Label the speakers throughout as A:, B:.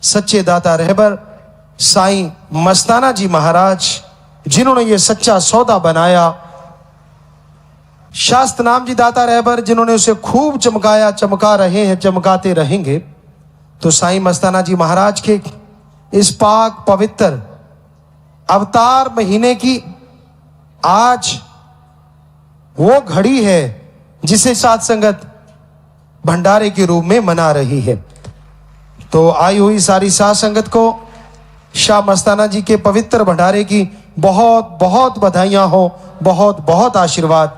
A: सच्चे दाता रहबर साईं मस्ताना जी महाराज, जिन्होंने ये सच्चा सौदा बनाया। शास्त्र नाम जी दाता रहबर, जिन्होंने उसे खूब चमकाया, चमका रहे हैं, चमकाते रहेंगे। तो साईं मस्ताना जी महाराज के इस पाक पवित्र अवतार महीने की आज वो घड़ी है जिसे साध संगत भंडारे के रूप में मना रही है। तो आई हुई सारी साध संगत को शाह मस्ताना जी के पवित्र भंडारे की बहुत बहुत बधाइयां हो, बहुत बहुत आशीर्वाद,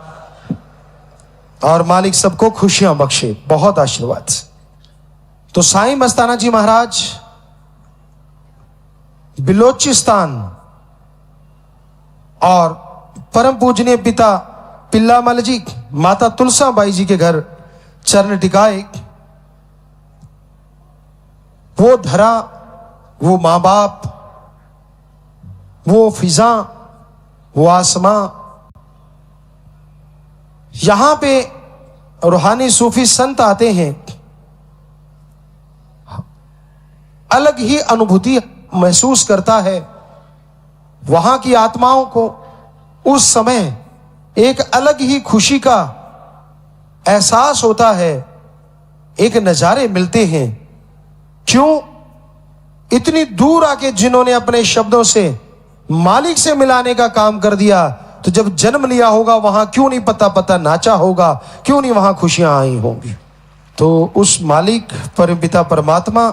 A: और मालिक सबको खुशियां बख्शे, बहुत आशीर्वाद। तो साईं मस्ताना जी महाराज बिलोचिस्तान और परम पूजनीय पिता पिल्लामल जी, माता तुलसाबाई जी के घर चरण टिकाए। वो धरा, वो मां बाप, वो फिजा, वो आसमां, यहां पे रूहानी सूफी संत आते हैं, अलग ही अनुभूति महसूस करता है। वहां की आत्माओं को उस समय एक अलग ही खुशी का एहसास होता है, एक नजारे मिलते हैं। क्यों? इतनी दूर आके जिन्होंने अपने शब्दों से मालिक से मिलाने का काम कर दिया, तो जब जन्म लिया होगा वहां क्यों नहीं पता नाचा होगा, क्यों नहीं वहां खुशियां आई होंगी। तो उस मालिक परमपिता परमात्मा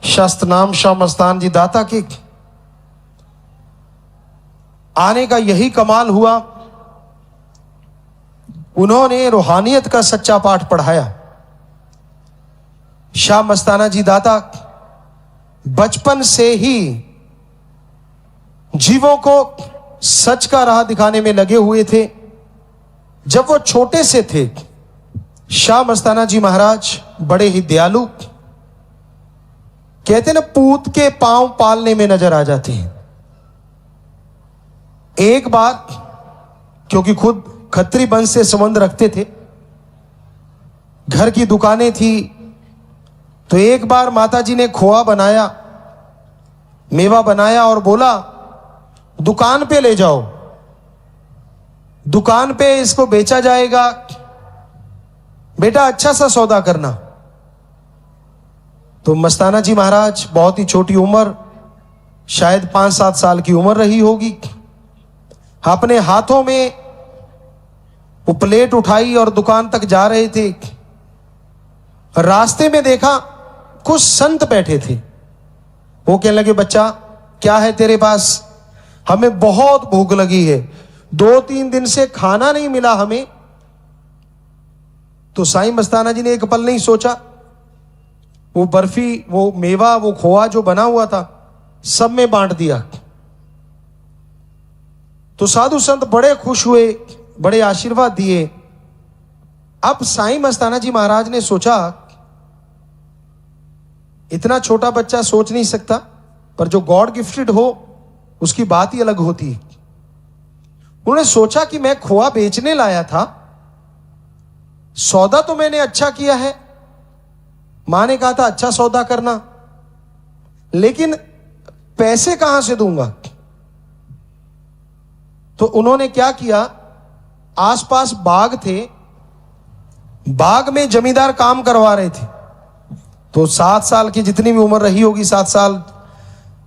A: शास्त्र नाम शाह मस्तान जी दाता के आने का यही कमाल हुआ। उन्होंने रूहानियत का सच्चा पाठ पढ़ाया। शाह मस्ताना जी दाता बचपन से ही जीवों को सच का राह दिखाने में लगे हुए थे। जब वो छोटे से थे, शाह मस्ताना जी महाराज बड़े ही दयालु, कहते ना पूत के पांव पालने में नजर आ जाते हैं। एक बार, क्योंकि खुद खत्री वंश से संबंध रखते थे, घर की दुकानें थी, तो एक बार माताजी ने खोआ बनाया, मेवा बनाया और बोला दुकान पे ले जाओ, दुकान पे इसको बेचा जाएगा, बेटा अच्छा सा सौदा करना। तो मस्ताना जी महाराज बहुत ही छोटी उम्र, शायद 5-7 साल की उम्र रही होगी, अपने हाथों में वो प्लेट उठाई और दुकान तक जा रहे थे। रास्ते में देखा कुछ संत बैठे थे। वो कहने लगे, बच्चा क्या है तेरे पास? हमें बहुत भूख लगी है, 2-3 दिन से खाना नहीं मिला हमें। तो साईं मस्ताना जी ने एक पल नहीं सोचा, वो बर्फी, वो मेवा, वो खोआ जो बना हुआ था, सब में बांट दिया। तो साधु संत बड़े खुश हुए, बड़े आशीर्वाद दिए। अब साईं मस्ताना जी महाराज ने सोचा, इतना छोटा बच्चा सोच नहीं सकता, पर जो गॉड गिफ्टेड हो उसकी बात ही अलग होती है। उन्होंने सोचा कि मैं खोआ बेचने लाया था, सौदा तो मैंने अच्छा किया है, मां ने कहा था अच्छा सौदा करना, लेकिन पैसे कहां से दूंगा। तो उन्होंने क्या किया, आसपास बाग थे, बाग में जमींदार काम करवा रहे थे। तो 7 साल की जितनी भी उम्र रही होगी, 7 साल,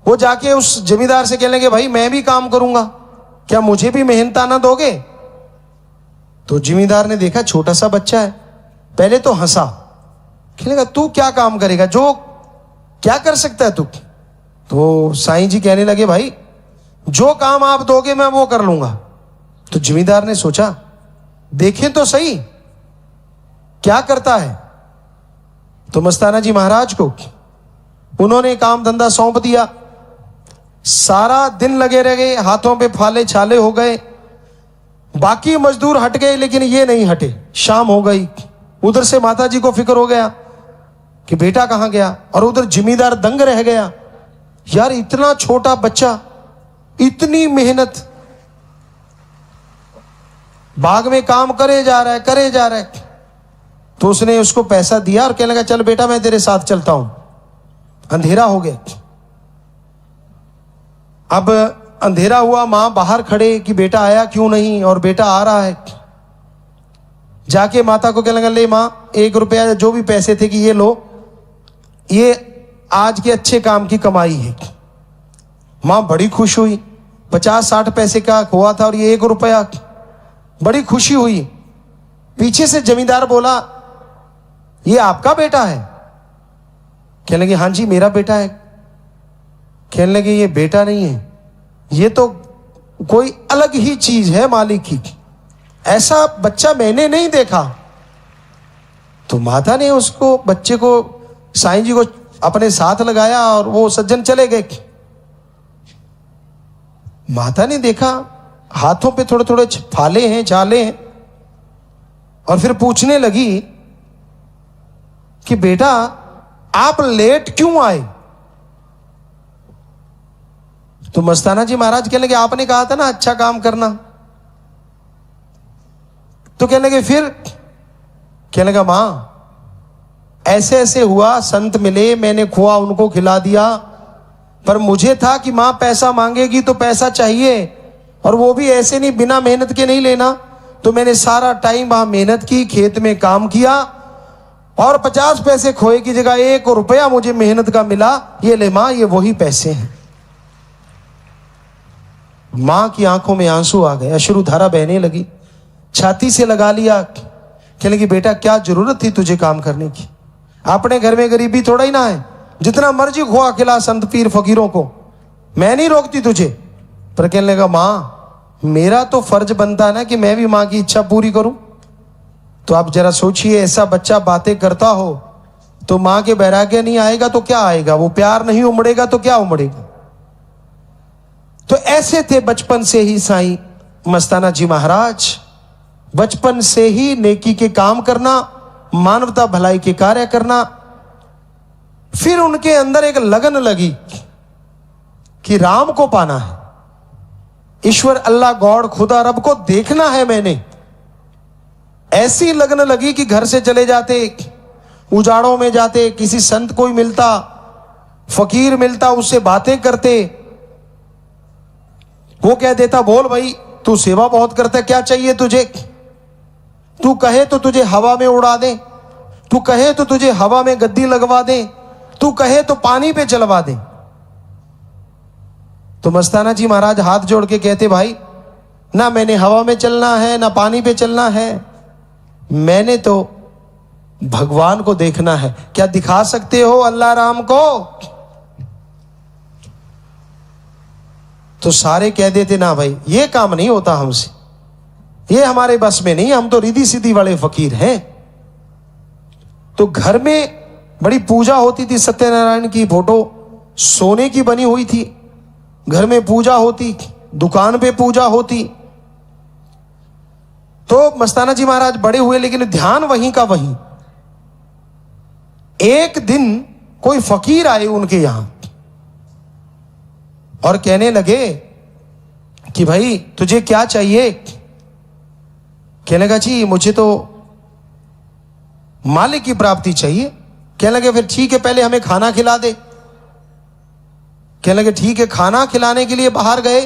A: वो जाके उस जमींदार से कहने लगे, भाई मैं भी काम करूंगा, क्या मुझे भी मेहनताना दोगे? तो जमींदार ने देखा छोटा सा बच्चा है, पहले तो हंसा, कहने लगा तू क्या काम करेगा, जो क्या कर सकता है तू? तो साईं जी कहने लगे, भाई जो काम आप दोगे मैं वो कर लूंगा। तो जमींदार ने सोचा, देखें तो सही क्या करता है। तो मस्ताना जी महाराज को उन्होंने काम धंधा सौंप दिया। सारा दिन लगे रह गए, हाथों पे फाले छाले हो गए। बाकी मजदूर हट गए, लेकिन ये नहीं हटे। शाम हो गई, उधर से माता जी को फिक्र हो गया कि बेटा कहां गया, और उधर जिम्मेदार दंग रह गया, यार इतना छोटा बच्चा, इतनी मेहनत, बाग में काम करे जा रहा है। तो उसने उसको पैसा दिया और कहने लगा, चल बेटा मैं तेरे साथ चलता हूं। अंधेरा हो गया। अब अंधेरा हुआ, मां बाहर खड़े कि बेटा आया क्यों नहीं, और बेटा आ रहा है। जाके माता को कहने लगा, ले मां 1 रुपया जो भी पैसे थे कि ये लो, ये आज के अच्छे काम की कमाई है। मां बड़ी खुश हुई, 50-60 पैसे का हुआ था और ये 1 रुपया, बड़ी खुशी हुई। पीछे से जमींदार बोला, ये आपका बेटा है? कहने लगे, हाँ जी मेरा बेटा है। कहने लगे, ये बेटा नहीं है, ये तो कोई अलग ही चीज है मालिक की, ऐसा बच्चा मैंने नहीं देखा। तो माता ने उसको, बच्चे को, साईं जी को अपने साथ लगाया और वो सज्जन चले गए। माता ने देखा हाथों पे थोड़े थोड़े फाले हैं, छाले हैं, और फिर पूछने लगी कि बेटा आप लेट क्यों आए? तो मस्ताना जी महाराज कहने लगे, आपने कहा था ना अच्छा काम करना। तो कहने लगे फिर? कहने लगा, मां ऐसे ऐसे हुआ, संत मिले, मैंने खोआ उनको खिला दिया, पर मुझे था कि मां पैसा मांगेगी तो पैसा चाहिए, और वो भी ऐसे नहीं, बिना मेहनत के नहीं लेना। तो मैंने सारा टाइम वहां मेहनत की, खेत में काम किया, और 50 पैसे खोए की जगह 1 रुपया मुझे मेहनत का मिला। ये ले मां, ये वही पैसे हैं। मां की आंखों में आंसू आ गए, अश्रुधारा बहने लगी, छाती से लगा लिया। कहने लगी, बेटा क्या जरूरत थी तुझे काम करने की? अपने घर में गरीबी थोड़ा ही ना है, जितना मर्जी खोआ खिला संत पीर फकीरों को, मैं नहीं रोकती तुझे। पर कहने लगा, मां मेरा तो फर्ज बनता है ना कि मैं भी मां की इच्छा पूरी करूं। तो आप जरा सोचिए, ऐसा बच्चा बातें करता हो तो मां के वैराग्य नहीं आएगा तो क्या आएगा? वो प्यार नहीं उमड़ेगा तो क्या उमड़ेगा? तो ऐसे थे बचपन से ही साईं मस्ताना जी महाराज, बचपन से ही नेकी के काम करना, मानवता भलाई के कार्य करना। फिर उनके अंदर एक लगन लगी कि राम को पाना है, ईश्वर अल्लाह गॉड खुदा रब को देखना है मैंने। ऐसी लगन लगी कि घर से चले जाते, उजाड़ों में जाते, किसी संत कोई मिलता, फकीर मिलता, उससे बातें करते। वो कह देता, बोल भाई तू सेवा बहुत करता है, क्या चाहिए तुझे? तू कहे तो तुझे हवा में उड़ा दे, तू कहे तो तुझे हवा में गद्दी लगवा दे, तू कहे तो पानी पे चलवा दे। तो मस्ताना जी महाराज हाथ जोड़ के कहते, भाई ना मैंने हवा में चलना है ना पानी पे चलना है, मैंने तो भगवान को देखना है। क्या दिखा सकते हो अल्लाह राम को? तो सारे कह देते, ना भाई ये काम नहीं होता हमसे, ये हमारे बस में नहीं, हम तो रिद्धि सिद्धि वाले फकीर हैं। तो घर में बड़ी पूजा होती थी, सत्यनारायण की फोटो सोने की बनी हुई थी, घर में पूजा होती, दुकान पे पूजा होती। तो मस्ताना जी महाराज बड़े हुए लेकिन ध्यान वहीं का वहीं। एक दिन कोई फकीर आए उनके यहां और कहने लगे कि भाई तुझे क्या चाहिए? कहने लगा, जी मुझे तो मालिक की प्राप्ति चाहिए। कहने लगे, फिर ठीक है पहले हमें खाना खिला दे। कहने लगे, ठीक है। खाना खिलाने के लिए बाहर गए,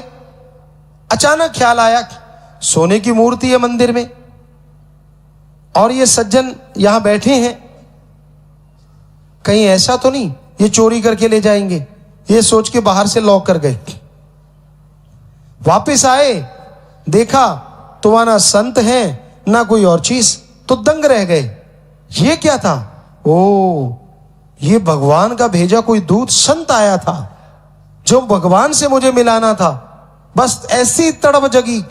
A: अचानक ख्याल आया सोने की मूर्ति है मंदिर में और ये सज्जन यहां बैठे हैं, कहीं ऐसा तो नहीं ये चोरी करके ले जाएंगे। ये सोच के बाहर से लॉक कर गए। वापस आए, देखा तो वहां ना संत हैं ना कोई और चीज, तो दंग रह गए। ये क्या था? ओ, ये भगवान का भेजा कोई दूत संत आया था जो भगवान से मुझे मिलाना था। बस ऐसी तड़प जगी,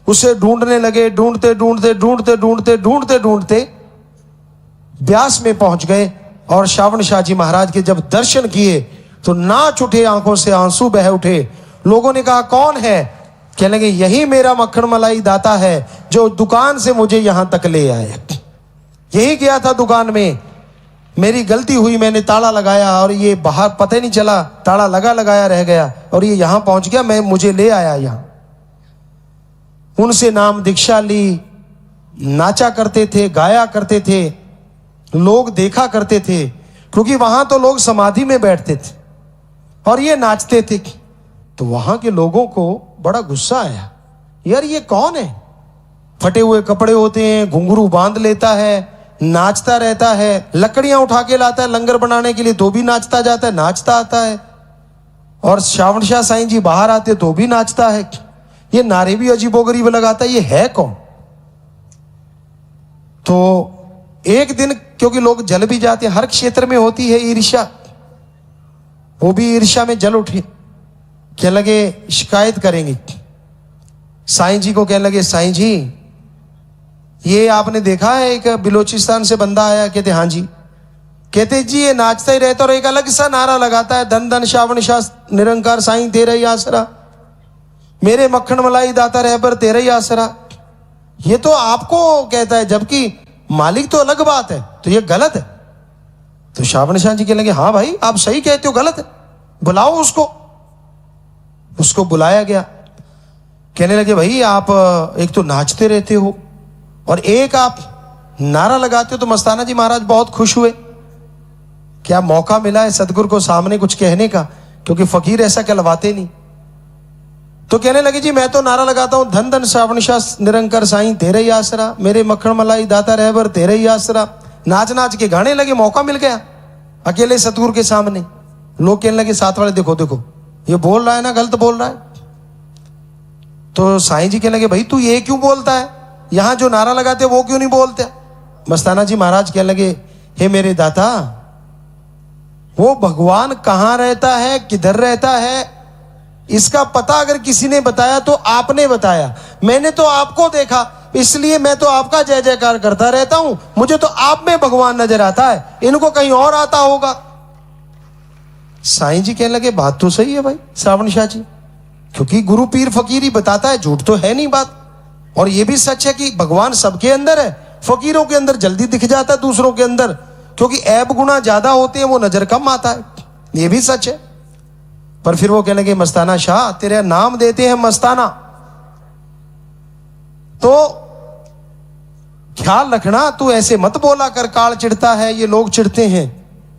A: उसे ढूंढने लगे। ढूंढते ढूंढते ढूंढते ढूंढते ढूंढते ढूंढते ब्यास में पहुंच गए और श्रावण शाह जी महाराज के जब दर्शन किए तो नाच उठे, आंखों से आंसू बह उठे। लोगों ने कहा, कौन है? कहने लगे, यही मेरा मक्खन मलाई दाता है जो दुकान से मुझे यहां तक ले आया। यही गया था दुकान में, मेरी गलती हुई, मैंने ताला लगाया और ये बाहर पता नहीं चला, ताला लगाया रह गया और ये यहां पहुंच गया, मैं मुझे ले आया यहां। उनसे नाम दीक्षा ली, नाचा करते थे, गाया करते थे, लोग देखा करते थे। क्योंकि वहां तो लोग समाधि में बैठते थे और ये नाचते थे। तो वहां के लोगों को बड़ा गुस्सा आया, यार ये कौन है, फटे हुए कपड़े होते हैं, घुंघरू बांध लेता है, नाचता रहता है, लकड़ियां उठा के लाता है लंगर बनाने के लिए तो भी नाचता जाता है, नाचता आता है, और श्रावण शाह साईं जी बाहर आते तो भी नाचता है, ये नारे भी अजीबोगरीब लगाता है, ये है कौन। तो एक दिन, क्योंकि लोग जल भी जाते हैं, हर क्षेत्र में होती है ईर्ष्या, वो भी ईर्ष्या में जल उठे, कहने लगे शिकायत करेंगे। साईं जी को कहने लगे, साईं जी ये आपने देखा है एक बिलोचिस्तान से बंदा आया। कहते हाँ जी। कहते जी ये नाचता ही रहता और एक अलग सा नारा लगाता है, धन धन श्रावण शाह निरंकार साईं तेरा ही आसरा, मेरे मक्खन मलाई दाता रहबर तेरा ही आसरा। ये तो आपको कहता है, जबकि मालिक तो अलग बात है, तो ये गलत है। तो श्रावण शाह जी कहने लगे, हाँ भाई आप सही कहते हो, गलत है, बुलाओ उसको। उसको बुलाया गया। कहने लगे, भाई आप एक तो नाचते रहते हो और एक आप नारा लगाते हो। तो मस्ताना जी महाराज बहुत खुश हुए, क्या मौका मिला है सदगुरु को सामने कुछ कहने का, क्योंकि फकीर ऐसा कहलवाते नहीं। तो कहने लगे, जी मैं तो नारा लगाता हूं, धन धन श्रावण शाह निरंकार साईं तेरे ही आसरा, मेरे मक्खन मलाई दाता रहबर तेरे ही आसरा। नाच नाच के गाने लगे, मौका मिल गया अकेले सतगुरु के सामने। लोग कहने लगे साथ वाले, देखो देखो ये बोल रहा है ना, गलत बोल रहा है। तो साईं जी कहने लगे, भाई तू ये क्यों बोलता है, यहां जो नारा लगाते वो क्यों नहीं बोलते। मस्ताना जी महाराज कहने लगे, हे मेरे दाता, वो भगवान कहां रहता है, किधर रहता है, इसका पता अगर किसी ने बताया तो आपने बताया, मैंने तो आपको देखा, इसलिए मैं तो आपका जय जयकार करता रहता हूं। मुझे तो आप में भगवान नजर आता है, इनको कहीं और आता होगा। साईं जी कहने लगे, बात तो सही है भाई श्रावण शाह जी, क्योंकि गुरु पीर फकीर ही बताता है, झूठ तो है नहीं बात। और यह भी सच है कि भगवान सबके अंदर है, फकीरों के अंदर जल्दी दिख जाता है, दूसरों के अंदर क्योंकि ऐब गुना ज्यादा होते हैं, वो नजर कम आता है, ये भी सच है। पर फिर वो कहने लगे, मस्ताना शाह तेरे नाम देते हैं मस्ताना, तो ख्याल रखना, तू ऐसे मत बोला कर, काल चिढ़ता है, ये लोग चिढ़ते हैं,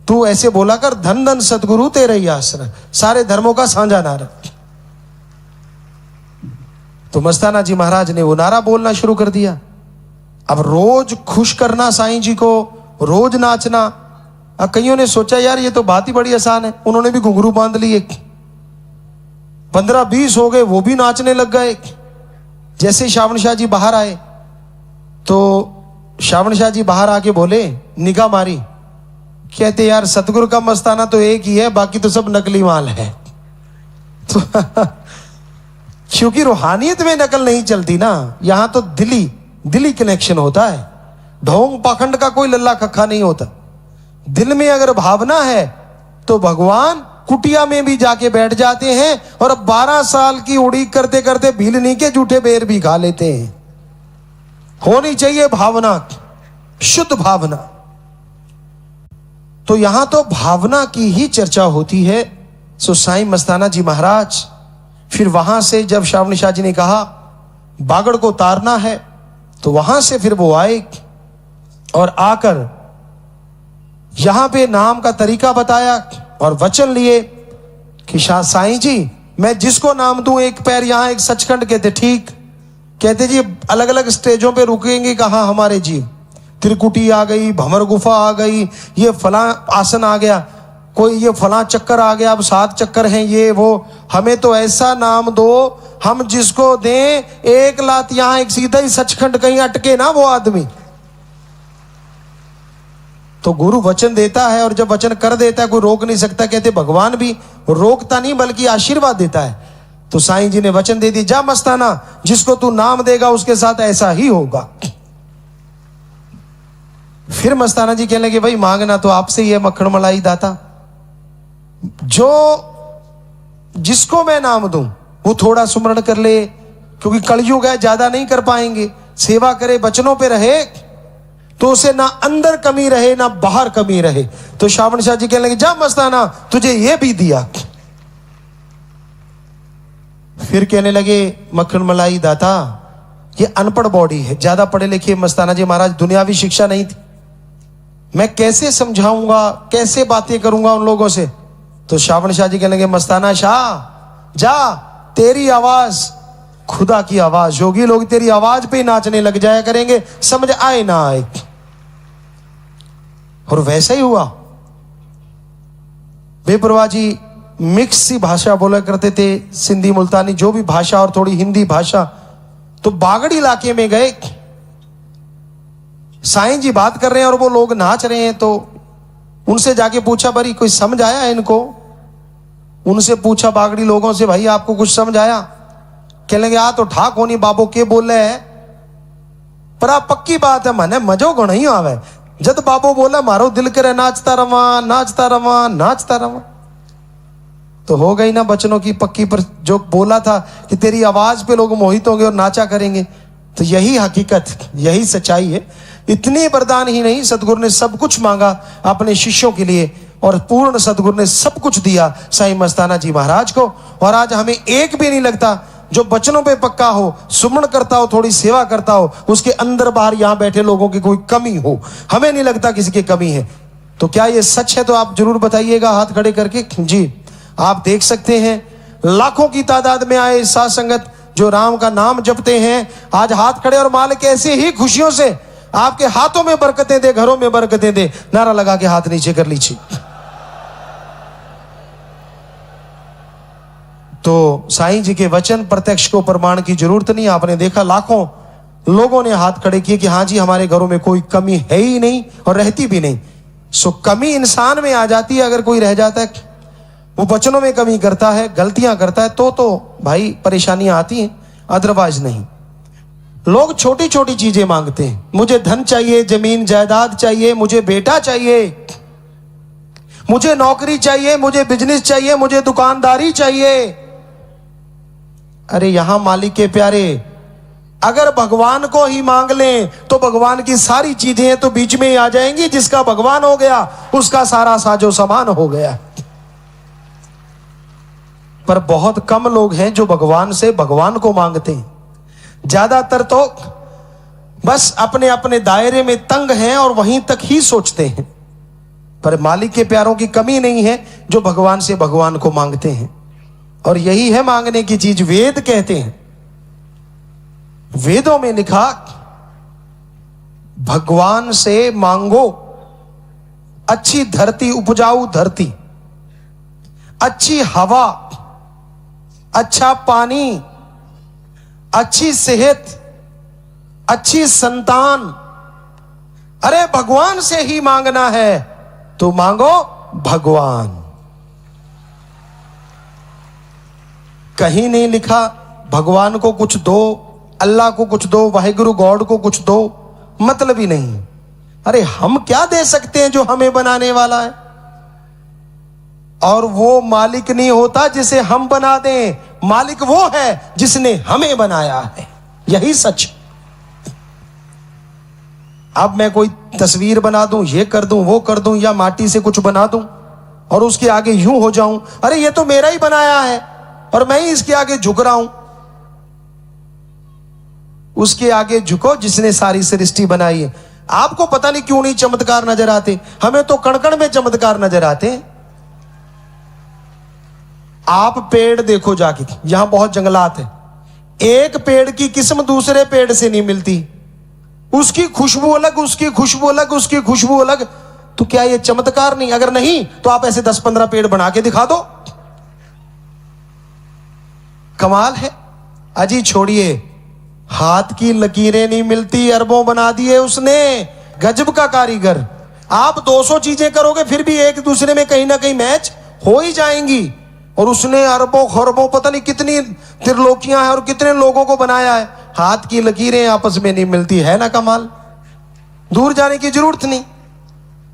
A: तू ऐसे बोला कर, धन धन सतगुरु तेरे ही आसरा, सारे धर्मों का साझा नारा। तो मस्ताना जी महाराज ने वो नारा बोलना शुरू कर दिया। अब रोज खुश करना साईं जी को, रोज नाचना। अब कईयों ने सोचा यार ये तो बात ही बड़ी आसान है, उन्होंने भी घुंघरू बांध लिए, 15-20 हो गए, वो भी नाचने लग गए। जैसे श्रावण शाह जी बाहर आए तो श्रावण शाह जी बाहर आके बोले, निगाह मारी, कहते यार सतगुरु का मस्ताना तो एक ही है, बाकी तो सब नकली माल है। तो क्योंकि रूहानियत में नकल नहीं चलती ना, यहां तो दिली कनेक्शन होता है, ढोंग पाखंड का कोई लल्ला खक्खा नहीं होता। दिल में अगर भावना है तो भगवान कुटिया में भी जाके बैठ जाते हैं, और अब 12 साल की उड़ीक करते करते भीलनी के जूठे बेर भी खा लेते हैं। होनी चाहिए भावना, शुद्ध भावना। तो यहां तो भावना की ही चर्चा होती है। सो साईं मस्ताना जी महाराज फिर वहां से, जब श्रावण शाह जी ने कहा बागड़ को तारना है, तो वहां से फिर वो आए और आकर यहां पे नाम का तरीका बताया और वचन लिए कि शाह साईं जी मैं जिसको नाम दूं, एक पैर यहां एक सचखंड। कहते ठीक। कहते जी अलग अलग स्टेजों पे रुकेंगे कहां हमारे जीव, त्रिकुटी आ गई, भंवर गुफा आ गई, ये फला आसन आ गया, कोई ये फला चक्कर आ गया, अब 7 चक्कर हैं, ये वो, हमें तो ऐसा नाम दो हम जिसको दें एक लात यहां एक सीधा ही सचखंड कहीं अटके ना वो आदमी। तो गुरु वचन देता है और जब वचन कर देता है कोई रोक नहीं सकता। कहते भगवान भी रोकता नहीं बल्कि आशीर्वाद देता है। तो साईं जी ने वचन दे दी, जा मस्ताना जिसको तू नाम देगा उसके साथ ऐसा ही होगा। फिर मस्ताना जी कहने लगे, भाई मांगना तो आपसे ही है मक्खन मलाई दाता, जो जिसको मैं नाम दूं वो थोड़ा सुमरण कर ले, क्योंकि कलयुग है, ज्यादा नहीं कर पाएंगे। सेवा करे, बचनों पे रहे, तो उसे ना अंदर कमी रहे ना बाहर कमी रहे। तो श्रावण शाह जी कहने लगे, जा मस्ताना तुझे ये भी दिया। फिर कहने लगे, मक्खन मलाई दाता ये अनपढ़ बॉडी है, ज्यादा पढ़े लिखे मस्ताना जी महाराज दुनियावी शिक्षा नहीं थी, मैं कैसे समझाऊंगा, कैसे बातें करूंगा उन लोगों से। तो श्रावण शाह जी कहने लगे, मस्ताना शाह जा, तेरी आवाज खुदा की आवाज होगी, लोग तेरी आवाज पे नाचने लग जाया करेंगे, समझ आए ना आए। और वैसा ही हुआ। बेपरवाह जी मिक्स सी भाषा बोला करते थे, सिंधी मुल्तानी जो भी भाषा और थोड़ी हिंदी भाषा। तो बागड़ इलाके में गए, साईं जी बात कर रहे हैं और वो लोग नाच रहे हैं। तो उनसे जाके पूछा, भाई कोई समझ आया इनको? उनसे पूछा बागड़ी लोगों से, भाई आपको कुछ समझ आया? कहने लगे, आ तो ठाक होनी बाबो के बोले है, पर आप पक्की बात है मने मजो घणो ही आवे। जब बाबो बोला मारो दिल करे नाचता रवा नाचता रवा नाचता रवा। तो हो गई ना बचनों की पक्की। पर जो बोला था कि तेरी आवाज पे लोग मोहित होंगे और नाचा करेंगे, तो यही हकीकत, यही सच्चाई है। इतनी वरदान ही नहीं, सतगुरु ने सब कुछ मांगा अपने शिष्यों के लिए, और पूर्ण सतगुरु ने सब कुछ दिया साईं मस्ताना जी महाराज को। और आज हमें एक भी नहीं लगता जो बचनों पे पक्का हो, सुमन करता हो, थोड़ी सेवा करता हो, उसके अंदर बाहर यहां बैठे लोगों की कोई कमी हो। हमें नहीं लगता किसी की कमी है। तो क्या ये सच है? तो आप जरूर बताइएगा हाथ खड़े करके। जी, आप देख सकते हैं लाखों की तादाद में आए साध संगत जो राम का नाम जपते हैं, आज हाथ खड़े। और मालिक ऐसे ही खुशियों से आपके हाथों में बरकतें दे, घरों में बरकतें दे। नारा लगा के हाथ नीचे कर लीजिए। तो साईं जी के वचन प्रत्यक्ष को प्रमाण की जरूरत नहीं। आपने देखा लाखों लोगों ने हाथ खड़े किए कि हाँ जी हमारे घरों में कोई कमी है ही नहीं और रहती भी नहीं। सो कमी इंसान में आ जाती है। अगर कोई रह जाता है, वो वचनों में कमी करता है, गलतियां करता है, तो भाई परेशानियां आती हैं, अदरवाइज नहीं। लोग छोटी छोटी चीजें मांगते हैं, मुझे धन चाहिए, जमीन जायदाद चाहिए, मुझे बेटा चाहिए, मुझे नौकरी चाहिए, मुझे बिजनेस चाहिए, मुझे दुकानदारी चाहिए। अरे यहां मालिक के प्यारे, अगर भगवान को ही मांग लें तो भगवान की सारी चीजें तो बीच में ही आ जाएंगी। जिसका भगवान हो गया उसका सारा साजो सामान हो गया। पर बहुत कम लोग हैं जो भगवान से भगवान को मांगते हैं। ज्यादातर तो बस अपने अपने दायरे में तंग हैं और वहीं तक ही सोचते हैं। पर मालिक के प्यारों की कमी नहीं है जो भगवान से भगवान को मांगते हैं। और यही है मांगने की चीज। वेद कहते हैं, वेदों में लिखा, भगवान से मांगो अच्छी धरती, उपजाऊ धरती, अच्छी हवा, अच्छा पानी, अच्छी सेहत, अच्छी संतान। अरे भगवान से ही मांगना है तो मांगो भगवान। कहीं नहीं लिखा भगवान को कुछ दो, अल्लाह को कुछ दो, वाहिगुरु गॉड को कुछ दो, मतलब ही नहीं। अरे हम क्या दे सकते हैं जो हमें बनाने वाला है? और वो मालिक नहीं होता जिसे हम बना दें, मालिक वो है जिसने हमें बनाया है। यही सच। अब मैं कोई तस्वीर बना दूं, ये कर दूं, वो कर दूं, या माटी से कुछ बना दूं और उसके आगे यूं हो जाऊं, अरे ये तो मेरा ही बनाया है और मैं ही इसके आगे झुक रहा हूं। उसके आगे झुको जिसने सारी सृष्टि बनाई है। आपको पता नहीं क्यों नहीं चमत्कार नजर आते, हमें तो कण-कण में चमत्कार नजर आते हैं। आप पेड़ देखो जाके, यहां बहुत जंगलात है, एक पेड़ की किस्म दूसरे पेड़ से नहीं मिलती, उसकी खुशबू अलग, उसकी खुशबू अलग, उसकी खुशबू अलग। तो क्या ये चमत्कार नहीं? अगर नहीं तो आप ऐसे 10-15 पेड़ बना के दिखा दो, कमाल है। अजी छोड़िए, हाथ की लकीरें नहीं मिलती, अरबों बना दिए उसने, गजब का कारीगर। आप 200 चीजें करोगे फिर भी एक दूसरे में कहीं ना कहीं मैच हो ही जाएंगी। और उसने अरबों खरबों पता नहीं कितनी त्रिलोकियां हैं और कितने लोगों को बनाया है, हाथ की लकीरें आपस में नहीं मिलती। है ना कमाल? दूर जाने की जरूरत नहीं,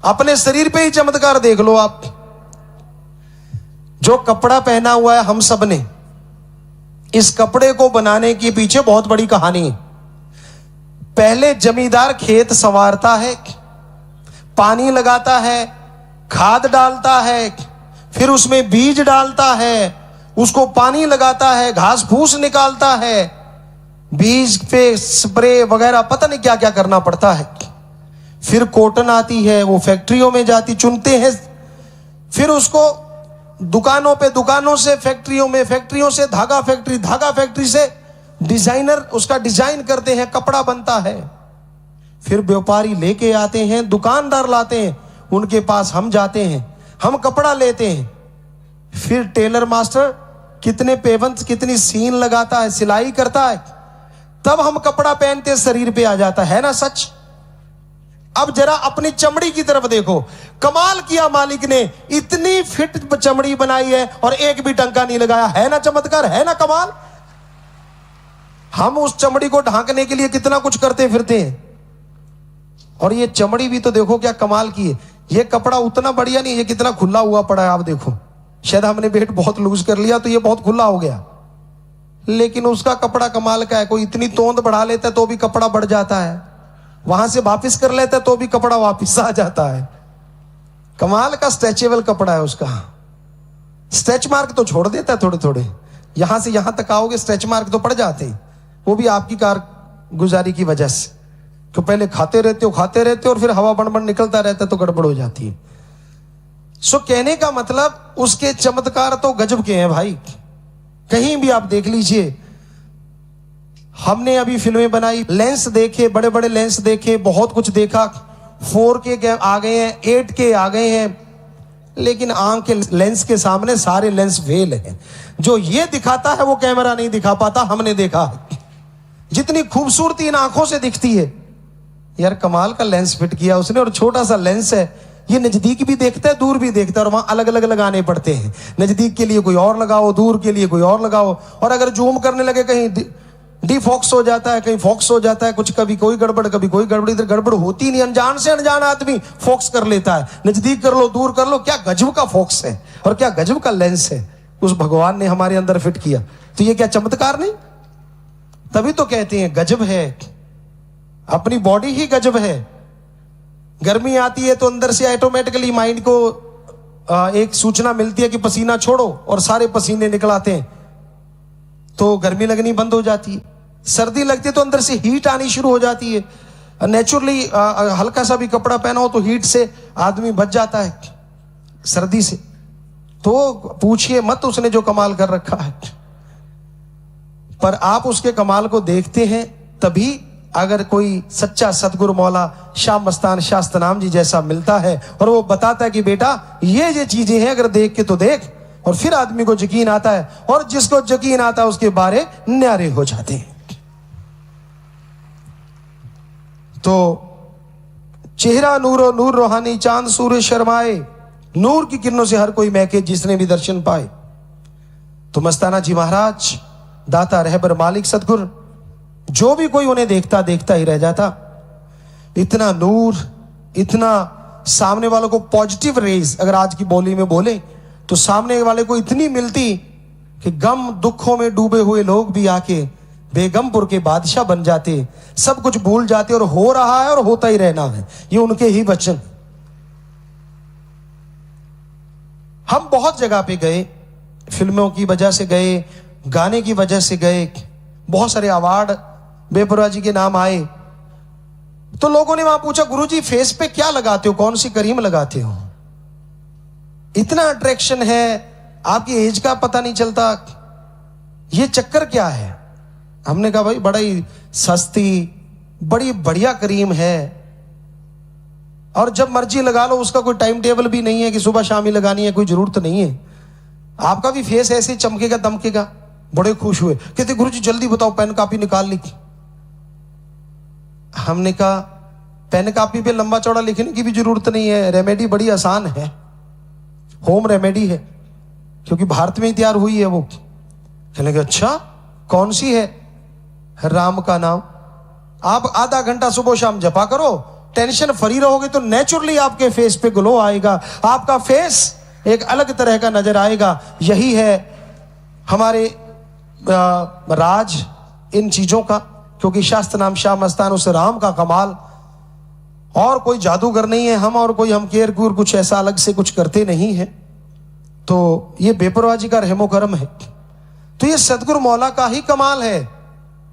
A: अपने शरीर पे ही चमत्कार देख लो आप। जो कपड़ा पहना हुआ है हम सब ने, इस कपड़े को बनाने के पीछे बहुत बड़ी कहानी है। पहले जमींदार खेत संवारता है, पानी लगाता है, खाद डालता है, फिर उसमें बीज डालता है, उसको पानी लगाता है, घास फूस निकालता है, बीज पे स्प्रे वगैरह पता नहीं क्या क्या करना पड़ता है। फिर कॉटन आती है, वो फैक्ट्रियों में जाती, चुनते हैं, फिर उसको दुकानों पे, दुकानों से फैक्ट्रियों में, फैक्ट्रियों से धागा फैक्ट्री, धागा फैक्ट्री से डिजाइनर उसका डिजाइन करते हैं, कपड़ा बनता है। फिर व्यापारी लेके आते हैं, दुकानदार लाते हैं, उनके पास हम जाते हैं, हम कपड़ा लेते हैं। फिर टेलर मास्टर कितने पेवंत, कितनी सीन लगाता है, सिलाई करता है, तब हम कपड़ा पहनते शरीर पे आ जाता है ना सच। अब जरा अपनी चमड़ी की तरफ देखो, कमाल किया मालिक ने, इतनी फिट चमड़ी बनाई है और एक भी टंका नहीं लगाया, है ना चमत्कार, है ना कमाल। हम उस चमड़ी को ढांकने के लिए कितना कुछ करते फिरते हैं, और ये चमड़ी भी तो देखो क्या कमाल की है। ये कपड़ा उतना बढ़िया नहीं, ये कितना खुला हुआ पड़ा है, आप देखो। शायद हमने वेट बहुत लूज कर लिया तो ये बहुत खुला हो गया, लेकिन उसका कपड़ा कमाल का है। कोई इतनी तोंद बढ़ा लेता है तो भी कपड़ा बढ़ जाता है, वहां से वापिस कर लेता है तो भी कपड़ा वापिस आ जाता है। कमाल का स्ट्रेचेबल कपड़ा है उसका। स्ट्रेच मार्क तो छोड़ देता है थोड़े थोड़े, यहां से यहां तक आओगे स्ट्रेच मार्क तो पड़ जाते हैं, वो भी आपकी कारगुजारी की वजह से। तो पहले खाते रहते हो और फिर हवा बन निकलता रहता है तो गड़बड़ हो जाती है। सो कहने का मतलब उसके चमत्कार तो गजब के हैं भाई, कहीं भी आप देख लीजिए। हमने अभी फिल्में बनाई, लेंस देखे, बड़े बड़े लेंस देखे, बहुत कुछ देखा, 4K आ गए हैं, 8K आ गए हैं, लेकिन आंख के लेंस के सामने सारे लेंस फेल हैं। जो ये दिखाता है वो कैमरा नहीं दिखा पाता, हमने देखा। जितनी खूबसूरती इन आंखों से दिखती है, यार कमाल का लेंस फिट किया उसने, और छोटा सा लेंस है, ये नजदीक भी देखता है दूर भी देखता है, और वहां अलग अलग लगाने पड़ते हैं। नजदीक के लिए कोई और लगाओ, दूर के लिए कोई और लगाओ, और अगर जूम करने लगे कहीं डिफोक्स हो जाता है, कहीं फोक्स हो जाता है, कुछ कभी कोई गड़बड़ कभी कोई गड़बड़, इधर गड़बड़ होती नहीं, अनजान से अनजान आदमी फोक्स कर लेता है। नजदीक कर लो, दूर कर लो, क्या गजब का फोक्स है और क्या गजब का लेंस है उस भगवान ने हमारे अंदर फिट किया। तो ये क्या चमत्कार नहीं? तभी तो कहते हैं गजब है, अपनी बॉडी ही गजब है। गर्मी आती है तो अंदर से ऑटोमेटिकली माइंड को एक सूचना मिलती है कि पसीना छोड़ो, और सारे पसीने निकलाते हैं तो गर्मी लगनी बंद हो जाती है। सर्दी लगती है तो अंदर से हीट आनी शुरू हो जाती है। नेचुरली हल्का सा भी कपड़ा पहना हो तो हीट से आदमी बच जाता है, सर्दी से। तो पूछिए मत उसने जो कमाल कर रखा है, पर आप उसके कमाल को देखते हैं तभी अगर कोई सच्चा सतगुरु मौला शाह मस्तान शास्तनाम जी जैसा मिलता है और वो बताता है कि बेटा ये चीजें हैं, अगर देख के तो देख, और फिर आदमी को यकीन आता है, और जिसको यकीन आता है उसके बारे न्यारे हो जाते हैं। तो चेहरा नूरो नूर रूहानी, चांद सूर्य शर्माए, नूर की किरणों से हर कोई महके जिसने भी दर्शन पाए। तो मस्ताना जी महाराज, दाता रहबर मालिक सतगुर, जो भी कोई उन्हें देखता देखता ही रह जाता। इतना नूर, इतना सामने वालों को पॉजिटिव रेज, अगर आज की बोली में बोले तो सामने वाले को इतनी मिलती कि गम दुखों में डूबे हुए लोग भी आके बेगमपुर के बादशाह बन जाते, सब कुछ भूल जाते, और हो रहा है और होता ही रहना है, ये उनके ही वचन। हम बहुत जगह पे गए, फिल्मों की वजह से गए, गाने की वजह से गए, बहुत सारे अवार्ड बेपरवाह जी के नाम आए। तो लोगों ने वहां पूछा, गुरुजी फेस पे क्या लगाते हो, कौन सी क्रीम लगाते हो, इतना अट्रैक्शन है, आपकी एज का पता नहीं चलता, ये चक्कर क्या है? हमने कहा भाई बड़ा ही सस्ती बड़ी बढ़िया क्रीम है, और जब मर्जी लगा लो, उसका कोई टाइम टेबल भी नहीं है कि सुबह शाम ही लगानी है, कोई जरूरत नहीं है। आपका भी फेस ऐसे चमकेगा दमकेगा। बड़े खुश हुए, कहते गुरुजी जल्दी बताओ, पेन कापी निकाल ली। हमने कहा पेन कापी पे लंबा चौड़ा लिखने की भी जरूरत नहीं है, रेमेडी बड़ी आसान है, होम रेमेडी है, क्योंकि भारत में ही तैयार हुई है वो। कहने लगे अच्छा कौन सी है? राम का नाम। आप आधा घंटा सुबह शाम जपा करो, टेंशन फ्री रहोगे तो नेचुरली आपके फेस पे ग्लो आएगा, आपका फेस एक अलग तरह का नजर आएगा। यही है हमारे राज इन चीजों का, क्योंकि शास्त्र नाम शाह मस्तान उस राम का कमाल, और कोई जादूगर नहीं है हम, और कोई हम केयर कूर कुछ ऐसा अलग से कुछ करते नहीं है। तो ये बेपरवाह जी का रहमो करम है। तो ये सतगुरु मौला का ही कमाल है,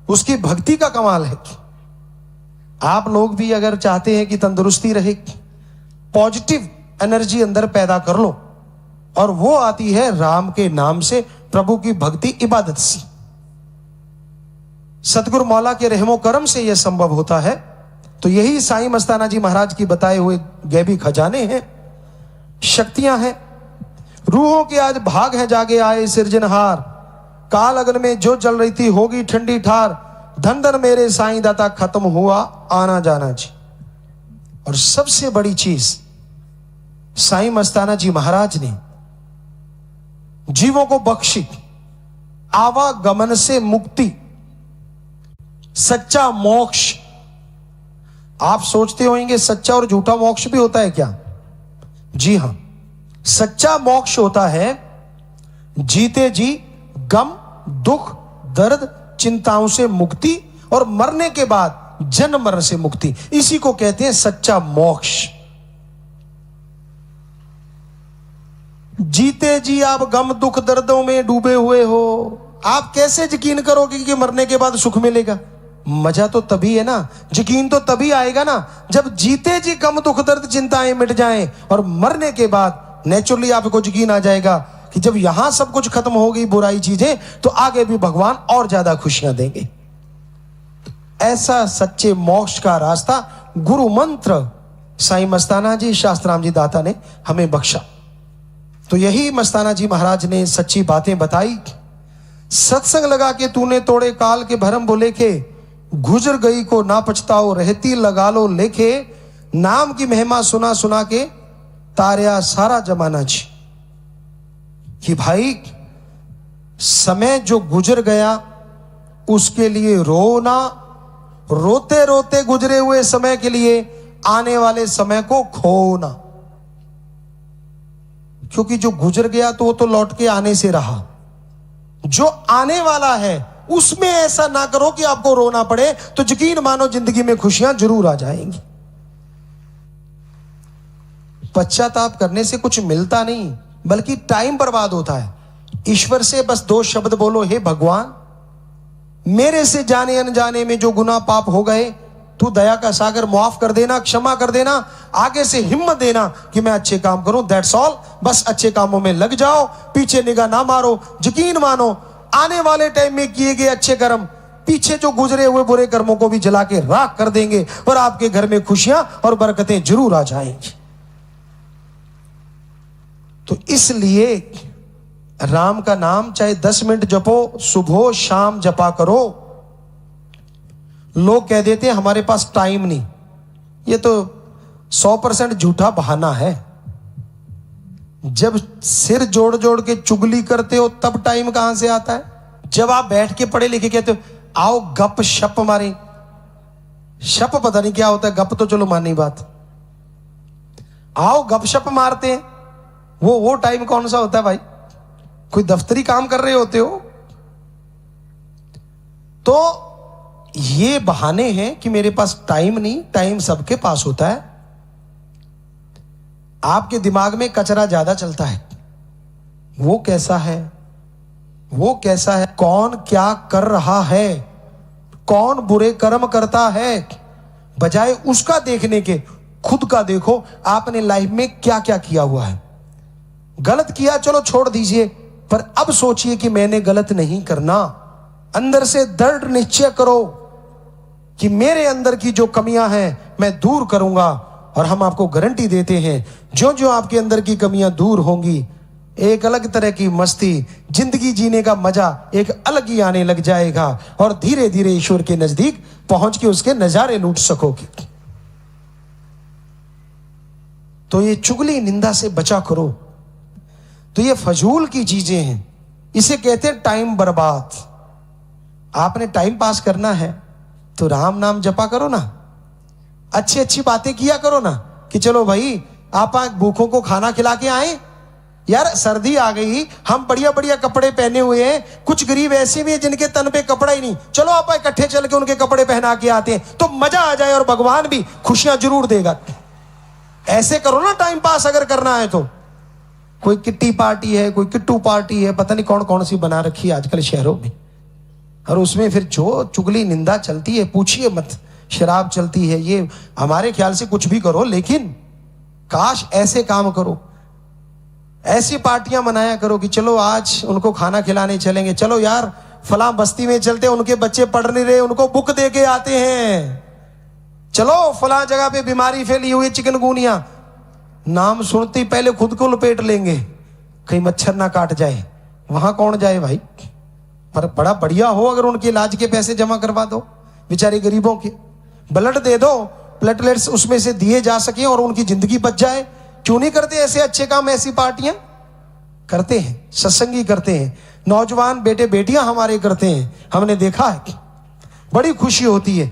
A: उसकी भक्ति का कमाल है। आप लोग भी अगर चाहते हैं कि तंदुरुस्ती रहे, पॉजिटिव एनर्जी अंदर पैदा कर लो, और वो आती है राम के नाम से, प्रभु की भक्ति इबादत से। सतगुरु मौला के रहमो करम से यह संभव होता है। तो यही साईं मस्ताना जी महाराज की बताए हुए गैबी खजाने हैं, शक्तियां हैं। रूहों के आज भाग है जागे आए सिरजनहार, काल अगन में जो जल रही थी होगी ठंडी ठार, धन धन मेरे साईं दाता खत्म हुआ आना जाना जी। और सबसे बड़ी चीज, साईं मस्ताना जी महाराज ने जीवों को बख्शी आवागमन से मुक्ति, सच्चा मोक्ष। आप सोचते होंगे सच्चा और झूठा मोक्ष भी होता है क्या? जी हां, सच्चा मोक्ष होता है जीते जी गम दुख दर्द चिंताओं से मुक्ति, और मरने के बाद जन्म मरण से मुक्ति। इसी को कहते हैं सच्चा मोक्ष। जीते जी आप गम दुख दर्दों में डूबे हुए हो, आप कैसे यकीन करोगे कि मरने के बाद सुख मिलेगा? मजा तो तभी है ना, यकीन तो तभी आएगा ना जब जीते जी गम दुख दर्द चिंताएं मिट जाएं, और मरने के बाद नेचुरली आपको यकीन आ जाएगा कि जब यहां सब कुछ खत्म हो गई बुराई चीजें, तो आगे भी भगवान और ज्यादा खुशियां देंगे। ऐसा सच्चे मोक्ष का रास्ता गुरु मंत्र साईं मस्ताना जी शास्त्राम जी दाता ने हमें बख्शा। तो यही मस्ताना जी महाराज ने सच्ची बातें बताई। सत्संग लगा के तूने तोड़े काल के भरम बोले के, गुजर गई को ना पछताओ रहती लगा लो लेखे, नाम की महिमा सुना सुना के तारिया सारा जमाना जी। कि भाई समय जो गुजर गया उसके लिए रोना, रोते रोते गुजरे हुए समय के लिए आने वाले समय को खोना। क्योंकि जो गुजर गया तो वो तो लौट के आने से रहा, जो आने वाला है उसमें ऐसा ना करो कि आपको रोना पड़े, तो यकीन मानो जिंदगी में खुशियां जरूर आ जाएंगी। पश्चाताप करने से कुछ मिलता नहीं, बल्कि टाइम बर्बाद होता है। ईश्वर से बस 2 शब्द बोलो, हे भगवान मेरे से जाने अनजाने में जो गुनाह पाप हो गए, तू दया का सागर माफ कर देना, क्षमा कर देना, आगे से हिम्मत देना कि मैं अच्छे काम करूं। That's all. बस अच्छे कामों में लग जाओ, पीछे निगाह ना मारो। यकीन मानो आने वाले टाइम में किए गए अच्छे कर्म पीछे जो गुजरे हुए बुरे कर्मों को भी जला के राख कर देंगे, और आपके घर में खुशियां और बरकतें जरूर आ जाएंगी। तो इसलिए राम का नाम चाहे 10 मिनट जपो, सुबह शाम जपा करो। लोग कह देते हैं हमारे पास टाइम नहीं, ये तो 100% झूठा बहाना है। जब सिर जोड़ जोड़ के चुगली करते हो तब टाइम कहां से आता है? जब आप बैठ के पढ़े लिखे कहते हो आओ गप शप मारे, शप पता नहीं क्या होता है, गप तो चलो मानी बात, आओ गप शप मारते हैं, वो टाइम कौन सा होता है भाई? कोई दफ्तरी काम कर रहे होते हो? तो ये बहाने हैं कि मेरे पास टाइम नहीं। टाइम सबके पास होता है। आपके दिमाग में कचरा ज्यादा चलता है। वो कैसा है, वो कैसा है, कौन क्या कर रहा है, कौन बुरे कर्म करता है, बजाय उसका देखने के खुद का देखो आपने लाइफ में क्या क्या किया हुआ है। गलत किया चलो छोड़ दीजिए, पर अब सोचिए कि मैंने गलत नहीं करना। अंदर से दृढ़ निश्चय करो कि मेरे अंदर की जो कमियां हैं मैं दूर करूंगा, और हम आपको गारंटी देते हैं जो जो आपके अंदर की कमियां दूर होंगी, एक अलग तरह की मस्ती, जिंदगी जीने का मजा एक अलग ही आने लग जाएगा, और धीरे धीरे ईश्वर के नजदीक पहुंच के उसके नजारे लूट सकोगे। तो ये चुगली निंदा से बचा करो। तो ये फजूल की चीजें हैं, इसे कहते हैं टाइम बर्बाद। आपने टाइम पास करना है तो राम नाम जपा करो ना, अच्छी अच्छी बातें किया करो ना, कि चलो भाई आप भूखों को खाना खिला के आए। यार सर्दी आ गई, हम बढ़िया बढ़िया कपड़े पहने हुए हैं, कुछ गरीब ऐसे भी हैं जिनके तन पे कपड़ा ही नहीं, चलो आप इकट्ठे चल के उनके कपड़े पहना के आते हैं, तो मजा आ जाए और भगवान भी खुशियां जरूर देगा। ऐसे करो ना टाइम पास अगर करना है तो। कोई किट्टी पार्टी है, कोई किट्टू पार्टी है, पता नहीं कौन कौन सी बना रखी है आजकल शहरों में, और उसमें फिर जो चुगली निंदा चलती है पूछिए मत। शराब चलती है, ये हमारे ख्याल से कुछ भी करो, लेकिन काश ऐसे काम करो, ऐसी पार्टियां मनाया करो कि चलो आज उनको खाना खिलाने चलेंगे, चलो यार फलां बस्ती में चलते, उनके बच्चे पढ़ नहीं रहे, उनको बुक दे के आते हैं, चलो फलां जगह पे बीमारी फैली हुई चिकनगुनिया, नाम सुनते ही पहले खुद को लपेट लेंगे कहीं मच्छर ना काट जाए, वहां कौन जाए भाई। पर बड़ा बढ़िया हो अगर उनके इलाज के पैसे जमा करवा दो, बेचारे गरीबों के ब्लड दे दो, प्लेटलेट्स उसमें से दिए जा सके और उनकी जिंदगी बच जाए। क्यों नहीं करते ऐसे अच्छे काम, ऐसी पार्टियां करते हैं, सत्संगी करते हैं, नौजवान बेटे बेटियां हमारे करते हैं, हमने देखा है। बड़ी खुशी होती है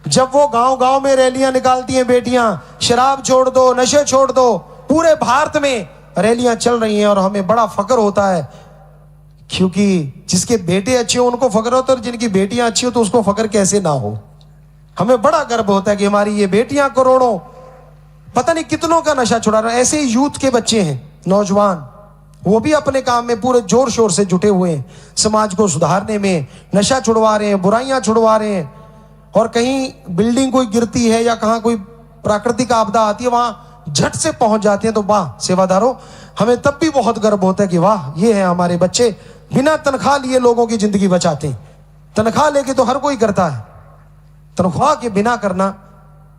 A: जब वो गांव गांव में रैलियां निकालती हैं बेटियां, शराब छोड़ दो, नशे छोड़ दो, पूरे भारत में रैलियां चल रही हैं और हमें बड़ा फक्र होता है, क्योंकि जिसके बेटे अच्छे हो उनको फक्र होता है और जिनकी बेटियां अच्छी हो तो उसको फक्र कैसे ना हो। हमें बड़ा गर्व होता है कि हमारी ये बेटियां करोड़ों, पता नहीं कितनों का नशा छुड़ा रहे हैं। ऐसे ही यूथ के बच्चे हैं, नौजवान, वो भी अपने काम में पूरे जोर शोर से जुटे हुए हैं, समाज को सुधारने में, नशा छुड़वा रहे हैं, बुराइयां छुड़वा रहे हैं। और कहीं बिल्डिंग कोई गिरती है या कहाँ कोई प्राकृतिक आपदा आती है, वहां झट से पहुंच जाते हैं। तो वाह सेवादारों, हमें तब भी बहुत गर्व होता है कि वाह ये है हमारे बच्चे, बिना तनख्वाह लिए लोगों की जिंदगी बचाते हैं। तनख्वाह लेके तो हर कोई करता है, तनख्वाह के बिना करना,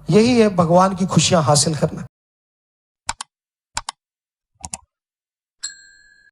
A: यही है भगवान की खुशियां हासिल करना।